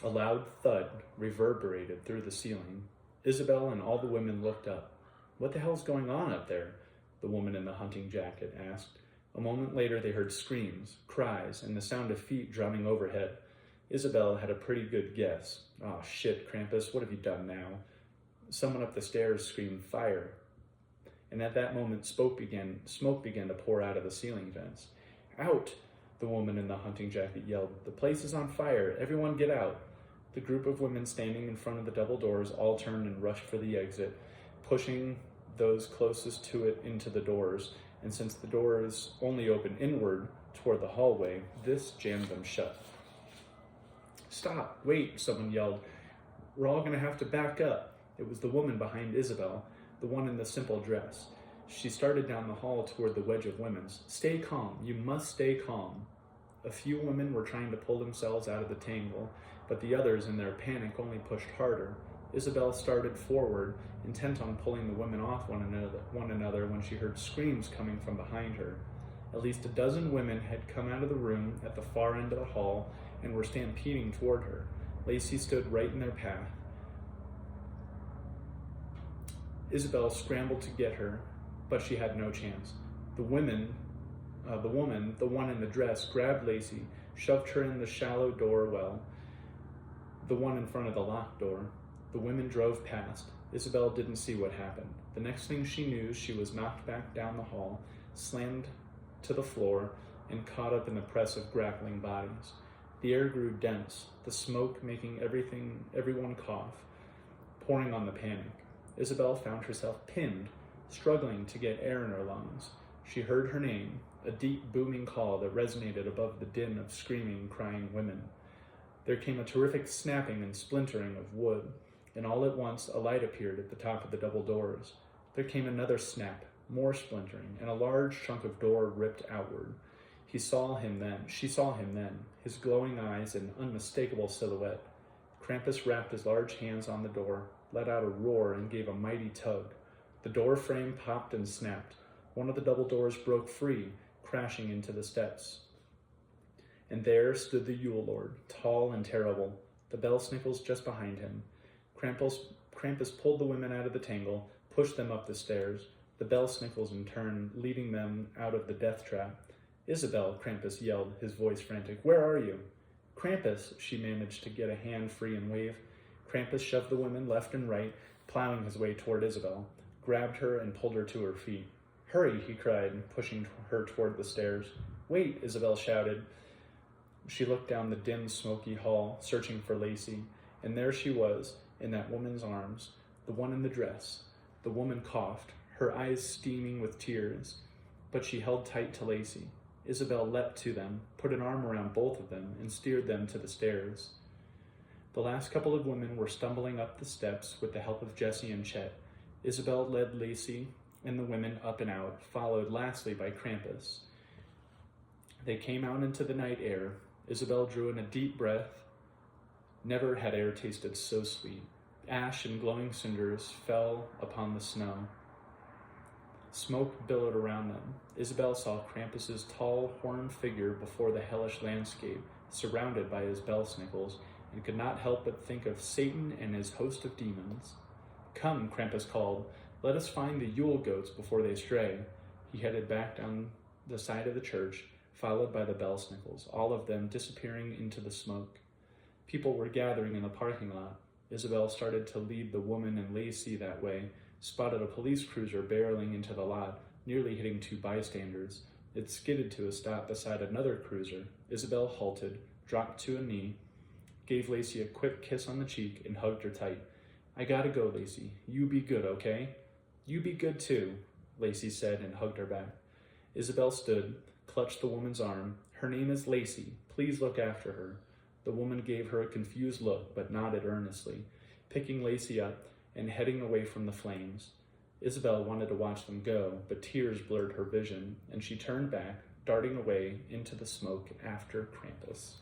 A loud thud reverberated through the ceiling. Isabel and all the women looked up. "What the hell's going on up there?" the woman in the hunting jacket asked. A moment later they heard screams, cries, and the sound of feet drumming overhead. Isabel had a pretty good guess. "Oh shit, Krampus, what have you done now?" Someone up the stairs screamed, "Fire!" And at that moment smoke began to pour out of the ceiling vents. "Out!" the woman in the hunting jacket yelled. "The place is on fire! Everyone get out!" The group of women standing in front of the double doors all turned and rushed for the exit, pushing those closest to it into the doors, and since the doors only open inward toward the hallway, this jammed them shut. "Stop! Wait!" someone yelled. "We're all going to have to back up." It was the woman behind Isabel, the one in the simple dress. She started down the hall toward the wedge of women. "Stay calm. You must stay calm." A few women were trying to pull themselves out of the tangle, but the others, in their panic, only pushed harder. Isabel started forward, intent on pulling the women off one another when she heard screams coming from behind her. At least a dozen women had come out of the room at the far end of the hall and were stampeding toward her. Lacey stood right in their path. Isabel scrambled to get her, but she had no chance. The woman, the one in the dress, grabbed Lacey, shoved her in the shallow doorwell, the one in front of the locked door. The women drove past. Isabel didn't see what happened. The next thing she knew, she was knocked back down the hall, slammed to the floor, and caught up in the press of grappling bodies. The air grew dense, the smoke making everyone cough, pouring on the panic. Isabel found herself pinned, struggling to get air in her lungs. She heard her name, a deep booming call that resonated above the din of screaming, crying women. There came a terrific snapping and splintering of wood, and all at once a light appeared at the top of the double doors. There came another snap, more splintering, and a large chunk of door ripped outward. She saw him then, his glowing eyes and unmistakable silhouette. Krampus wrapped his large hands on the door, let out a roar, and gave a mighty tug. The door frame popped and snapped. One of the double doors broke free, crashing into the steps. And there stood the Yule Lord, tall and terrible, the bell sniffles just behind him. Krampus pulled the women out of the tangle, pushed them up the stairs, the bell sniffles in turn leading them out of the death trap. "Isabel," Krampus yelled, his voice frantic. "Where are you?" "Krampus," she managed to get a hand free and wave. Krampus shoved the women left and right, plowing his way toward Isabel, grabbed her and pulled her to her feet. "Hurry," he cried, pushing her toward the stairs. "Wait," Isabel shouted. She looked down the dim, smoky hall, searching for Lacey, and there she was, in that woman's arms, the one in the dress. The woman coughed, her eyes steaming with tears, but she held tight to Lacey. Isabel leapt to them, put an arm around both of them, and steered them to the stairs. The last couple of women were stumbling up the steps with the help of Jessie and Chet. Isabel led Lacey and the women up and out, followed lastly by Krampus. They came out into the night air. Isabel drew in a deep breath. Never had air tasted so sweet. Ash and glowing cinders fell upon the snow. Smoke billowed around them. Isabel saw Krampus's tall, horned figure before the hellish landscape, surrounded by his bell snickles, and could not help but think of Satan and his host of demons. "Come," Krampus called, "let us find the Yule goats before they stray." He headed back down the side of the church, followed by the bell snickles, all of them disappearing into the smoke. People were gathering in the parking lot. Isabel started to lead the woman and Lacey that way, spotted a police cruiser barreling into the lot, nearly hitting two bystanders. It skidded to a stop beside another cruiser. Isabel halted, dropped to a knee, gave Lacey a quick kiss on the cheek, and hugged her tight. "I gotta go, Lacey. You be good, okay?" "You be good too," Lacey said and hugged her back. Isabel stood, clutched the woman's arm. "Her name is Lacey. Please look after her." The woman gave her a confused look, but nodded earnestly, picking Lacey up and heading away from the flames. Isabel wanted to watch them go, but tears blurred her vision, and she turned back, darting away into the smoke after Krampus.